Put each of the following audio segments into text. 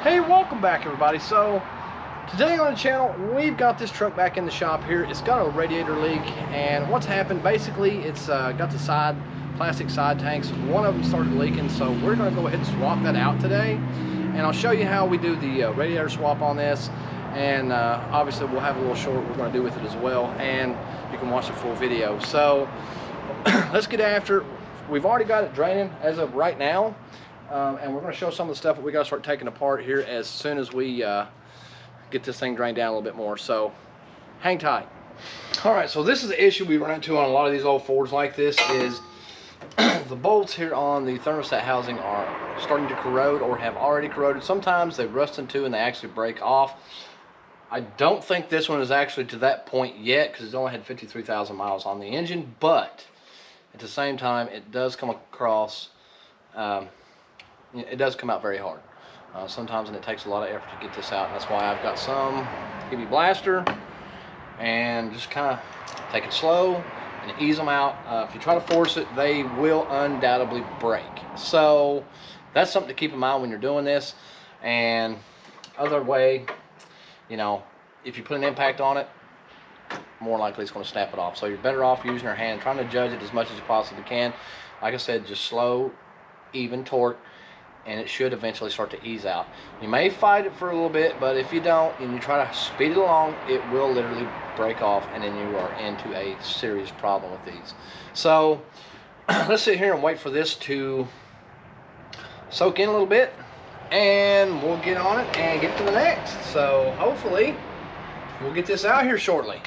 Hey, welcome back everybody. So today on the channel we've got this truck back in the shop here. It's got a radiator leak, and what's happened basically, it's got the plastic side tanks. One of them started leaking, so we're going to go ahead and swap that out today, and I'll show you how we do the radiator swap on this, and obviously we'll have a little short we're going to do with it as well, and you can watch the full video. So let's get after it. We've already got it draining as of right now. And we're going to show some of the stuff that we got to start taking apart here as soon as we get this thing drained down a little bit more. So hang tight. All right, so this is the issue we run into on a lot of these old Fords like this is the bolts here on the thermostat housing are starting to corrode or have already corroded. Sometimes they rust into and they actually break off. I don't think this one is actually to that point yet because it's only had 53,000 miles on the engine, but at the same time it does come across it does come out very hard sometimes, and it takes a lot of effort to get this out, and that's why I've got some heavy blaster and just kind of take it slow and ease them out. If you try to force it, they will undoubtedly break. So that's something to keep in mind when you're doing this. And other way, you know, if you put an impact on it, more likely it's going to snap it off. So you're better off using your hand, trying to judge it as much as you possibly can. Like I said, just slow, even torque, and it should eventually start to ease out. You may fight it for a little bit, but if you don't and you try to speed it along, it will literally break off, and then you are into a serious problem with these. So let's sit here and wait for this to soak in a little bit, and we'll get on it and get to the next. So hopefully we'll get this out here shortly.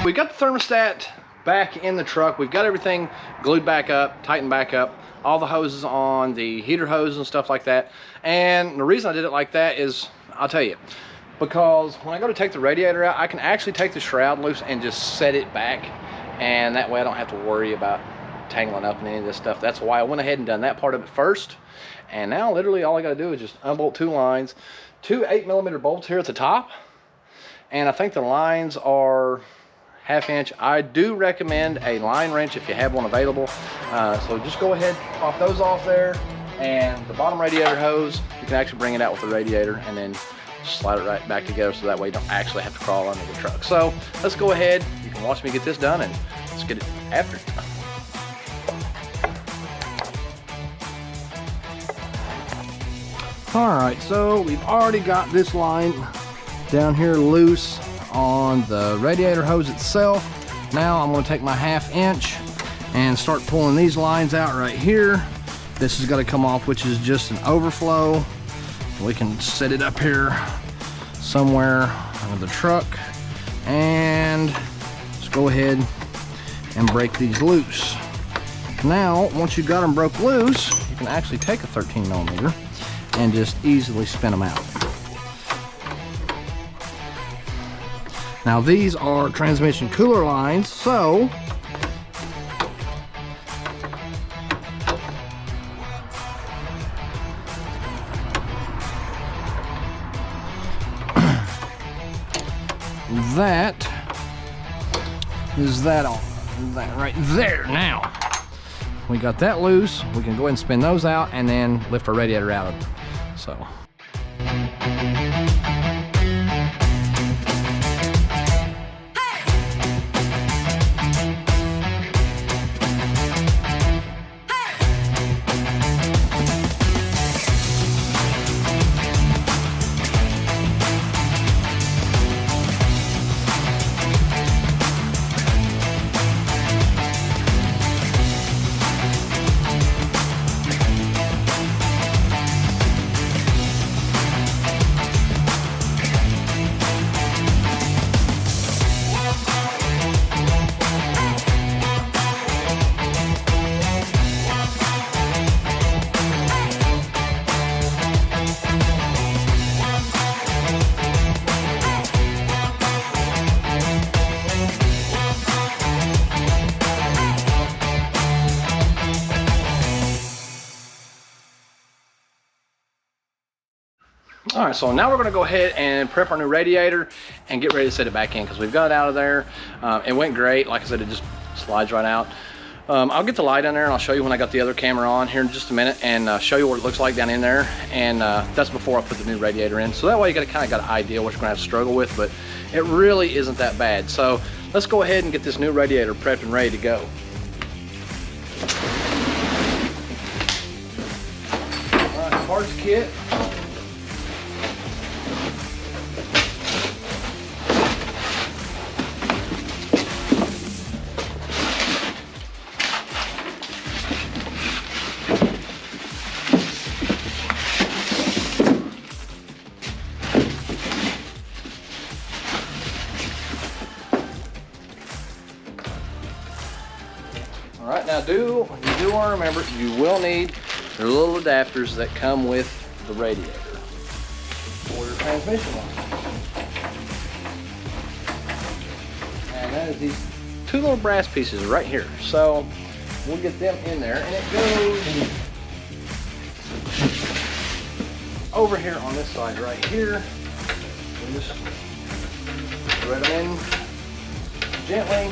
We got the thermostat back in the truck. We've got everything glued back up, tightened back up, all the hoses on, the heater hose and stuff like that. And the reason I did it like that is, I'll tell you, because when I go to take the radiator out, I can actually take the shroud loose and just set it back, and that way I don't have to worry about tangling up in any of this stuff. That's why I went ahead and done that part of it first. And now literally all I got to do is just unbolt 2 lines, 2 8mm bolts here at the top, and I think the lines are 1/2 inch. I do recommend a line wrench if you have one available. So just go ahead, pop those off there, and the bottom radiator hose, you can actually bring it out with the radiator and then slide it right back together, so that way you don't actually have to crawl under the truck. So let's go ahead, you can watch me get this done, and let's get it after it. All right, so we've already got this line down here loose on the radiator hose itself. Now I'm going to take my 1/2 inch and start pulling these lines out right here. This is going to come off, which is just an overflow. We can set it up here somewhere under the truck, and let's go ahead and break these loose. Now, once you've got them broke loose, you can actually take a 13mm and just easily spin them out. Now these are transmission cooler lines, so that is that right there. Now we got that loose, we can go ahead and spin those out and then lift our radiator out of them. So all right, so now we're going to go ahead and prep our new radiator and get ready to set it back in, because we've got it out of there. It went great. Like I said, it just slides right out. I'll get the light in there and I'll show you when I got the other camera on here in just a minute, and show you what it looks like down in there. And that's before I put the new radiator in. So that way you kind of got an idea what you're going to have to struggle with, but it really isn't that bad. So let's go ahead and get this new radiator prepped and ready to go. All right, parts kit. All right, now you do want to remember, you will need your little adapters that come with the radiator for your transmission line. And that is these 2 little brass pieces right here. So we'll get them in there, and it goes over here on this side right here. We just thread them in gently.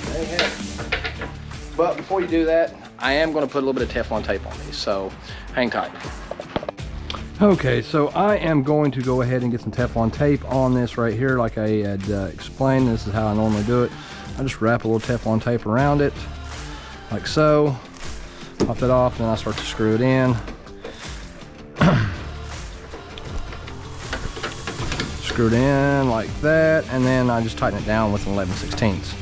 There you have it. But before you do that, I am going to put a little bit of Teflon tape on these, so hang tight. Okay, so I am going to go ahead and get some Teflon tape on this right here. Like I had explained, this is how I normally do it. I just wrap a little Teflon tape around it, like so. Pop it off, and then I start to screw it in. Screw it in like that, and then I just tighten it down with an 11/16.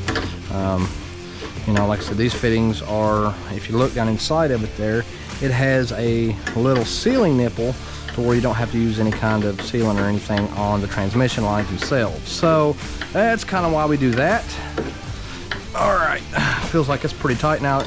You know, like I said, these fittings are, if you look down inside of it there, it has a little sealing nipple to where you don't have to use any kind of sealant or anything on the transmission lines themselves. So that's kind of why we do that. All right, feels like it's pretty tight. Now,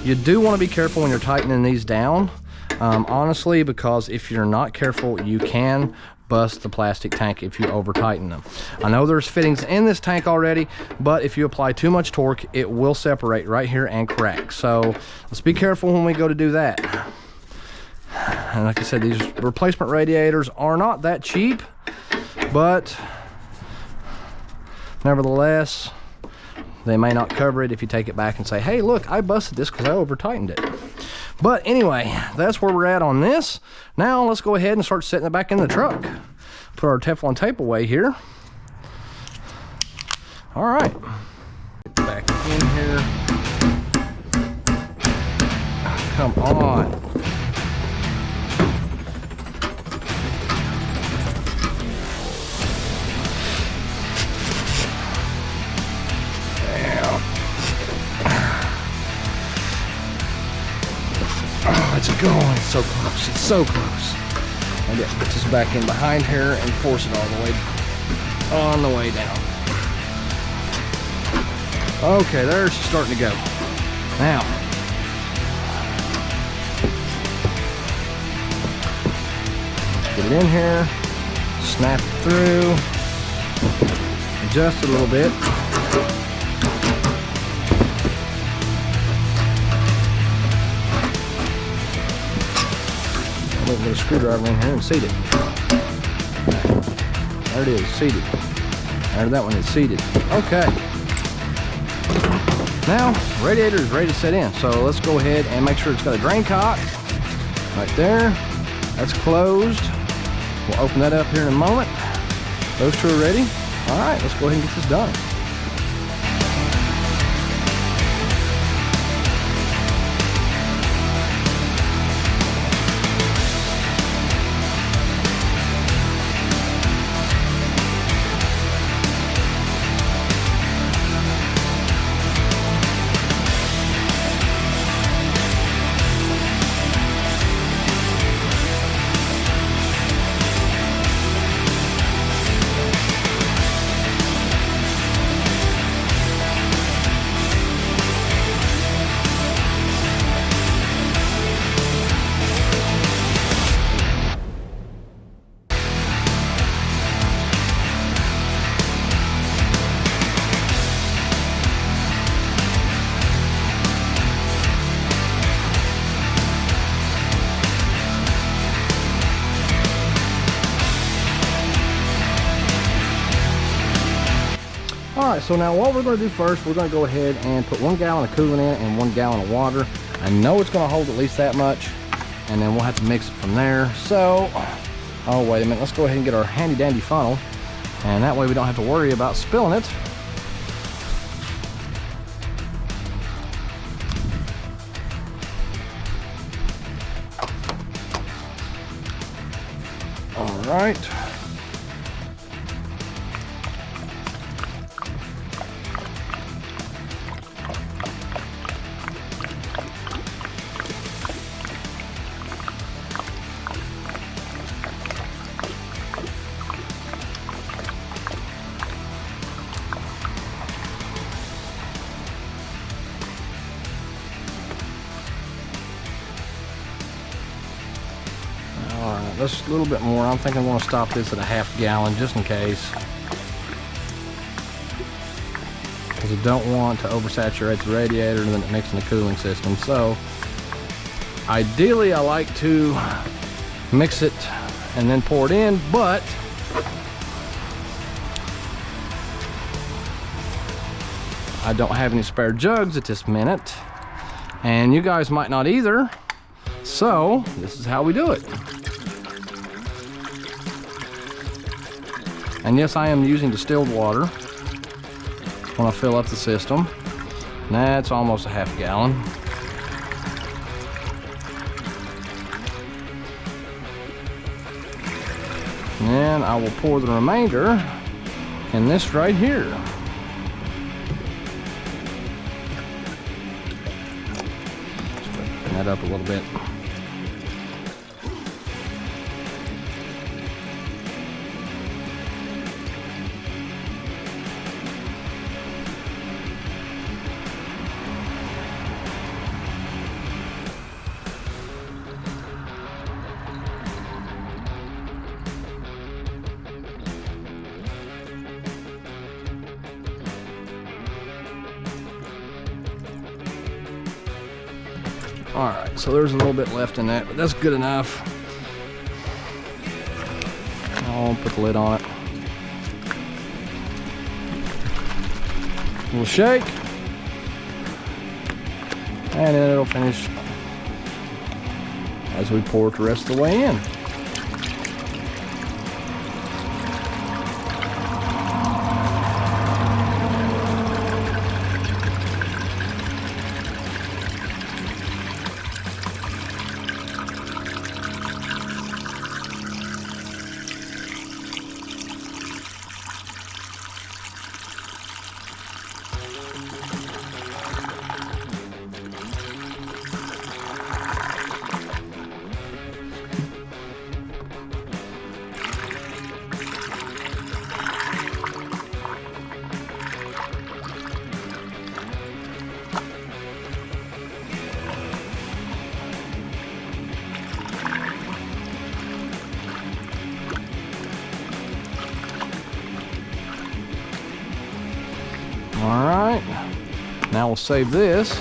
you do want to be careful when you're tightening these down, honestly, because if you're not careful, you can bust the plastic tank if you over tighten them. I know there's fittings in this tank already, but if you apply too much torque, it will separate right here and crack. So let's be careful when we go to do that. And like I said, these replacement radiators are not that cheap, but nevertheless, they may not cover it if you take it back and say, hey, look, I busted this because I over tightened it. But anyway, that's where we're at on this. Now let's go ahead and start setting it back in the truck. Put our Teflon tape away here. All right. Get back in here. Oh, come on. It's going. It's so close. It's so close. I get put this back in behind here and force it all the way on the way down. Okay, there she's starting to go. Now, get it in here, snap it through, adjust it a little bit. Put a screwdriver in here and seat it. There it is, seated. There, that one is seated. Okay. Now, radiator is ready to set in. So let's go ahead and make sure it's got a drain cock right there. That's closed. We'll open that up here in a moment. Those two are ready. All right, let's go ahead and get this done. Alright, so now what we're going to do first, we're going to go ahead and put 1 gallon of coolant in and 1 gallon of water. I know it's going to hold at least that much, and then we'll have to mix it from there. So, oh wait a minute, let's go ahead and get our handy dandy funnel, and that way we don't have to worry about spilling it. Alright. Just a little bit more. I'm thinking I'm going to stop this at a ½ gallon just in case, because I don't want to oversaturate the radiator and then it mix in the cooling system. So ideally I like to mix it and then pour it in, but I don't have any spare jugs at this minute, and you guys might not either. So this is how we do it. And yes, I am using distilled water when I fill up the system. And that's almost a ½ gallon. And I will pour the remainder in this right here. Just open that up a little bit. Alright, so there's a little bit left in that, but that's good enough. I'll put the lid on it. A little shake. And then it'll finish as we pour it the rest of the way in. All right, now we'll save this.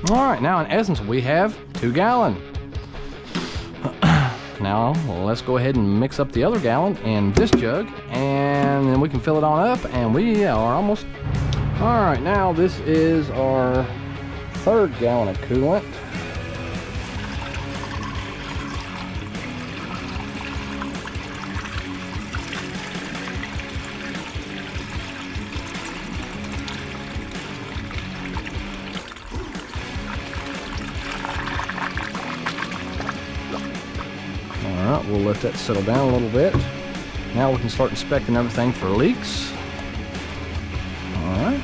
All right, now in essence we have 2 gallon. Now let's go ahead and mix up the other gallon in this jug, and then we can fill it on up, and we are almost. All right, now this is our 3rd gallon of coolant. All right, we'll let that settle down a little bit. Now we can start inspecting everything for leaks. All right.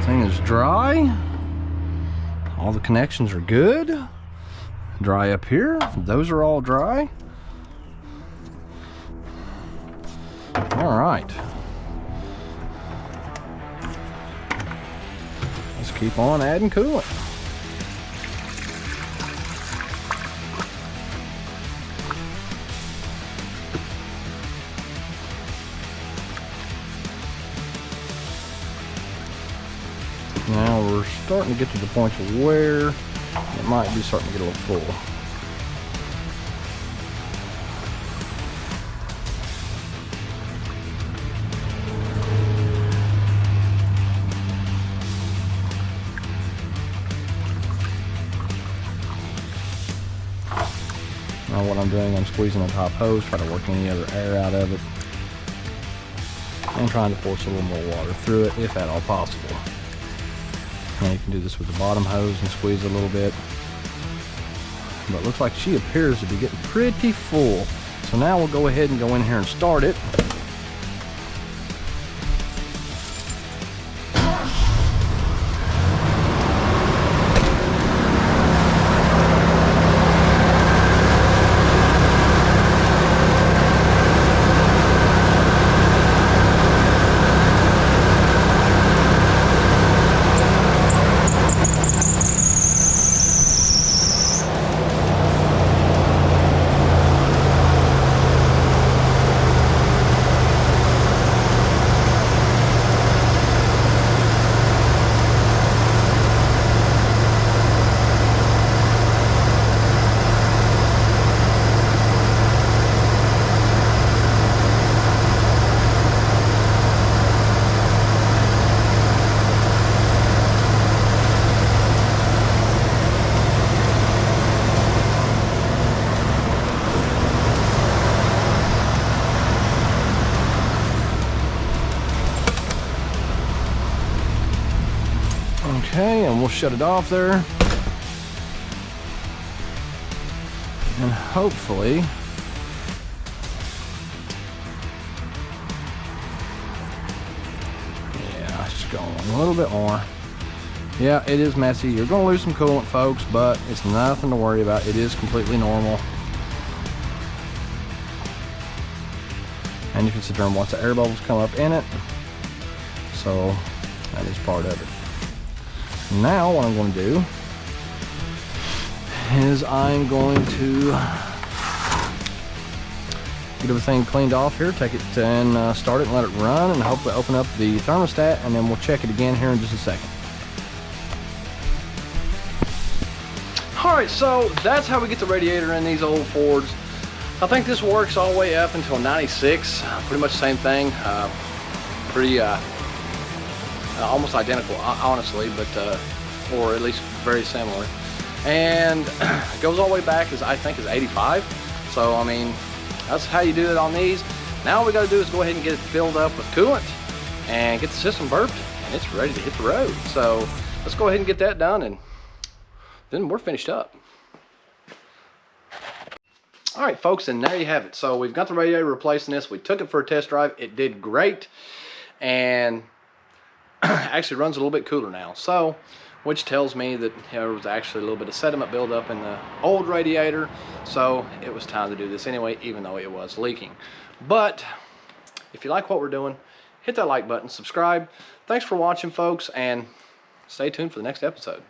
Thing is dry. All the connections are good. Dry up here. Those are all dry. All right. Let's keep on adding coolant. Now we're starting to get to the point of where it might be starting to get a little full. Now what I'm doing, I'm squeezing the top hose, trying to work any other air out of it, and trying to force a little more water through it, if at all possible. Now you can do this with the bottom hose and squeeze a little bit. But it looks like she appears to be getting pretty full. So now we'll go ahead and go in here and start it. Okay, and we'll shut it off there. And hopefully yeah, it's just going a little bit more. Yeah, it is messy. You're going to lose some coolant, folks, but it's nothing to worry about. It is completely normal. And you can sit there and watch the air bubbles come up in it. So that is part of it. Now what I'm going to do is I'm going to get everything cleaned off here, take it and start it and let it run, and hopefully open up the thermostat, and then we'll check it again here in just a second. Alright, so that's how we get the radiator in these old Fords. I think this works all the way up until 96, pretty much the same thing, almost identical, honestly, but or at least very similar. And it goes all the way back as I think is 85. So I mean, that's how you do it on these. Now all we got to do is go ahead and get it filled up with coolant and get the system burped, and it's ready to hit the road. So let's go ahead and get that done, and then we're finished up. All right, folks, and there you have it. So we've got the radiator replacing this. We took it for a test drive. It did great, and actually runs a little bit cooler now. So, which tells me that there was actually a little bit of sediment buildup in the old radiator. So it was time to do this anyway, even though it was leaking. But if you like what we're doing, hit that like button, subscribe. Thanks for watching, folks, and stay tuned for the next episode.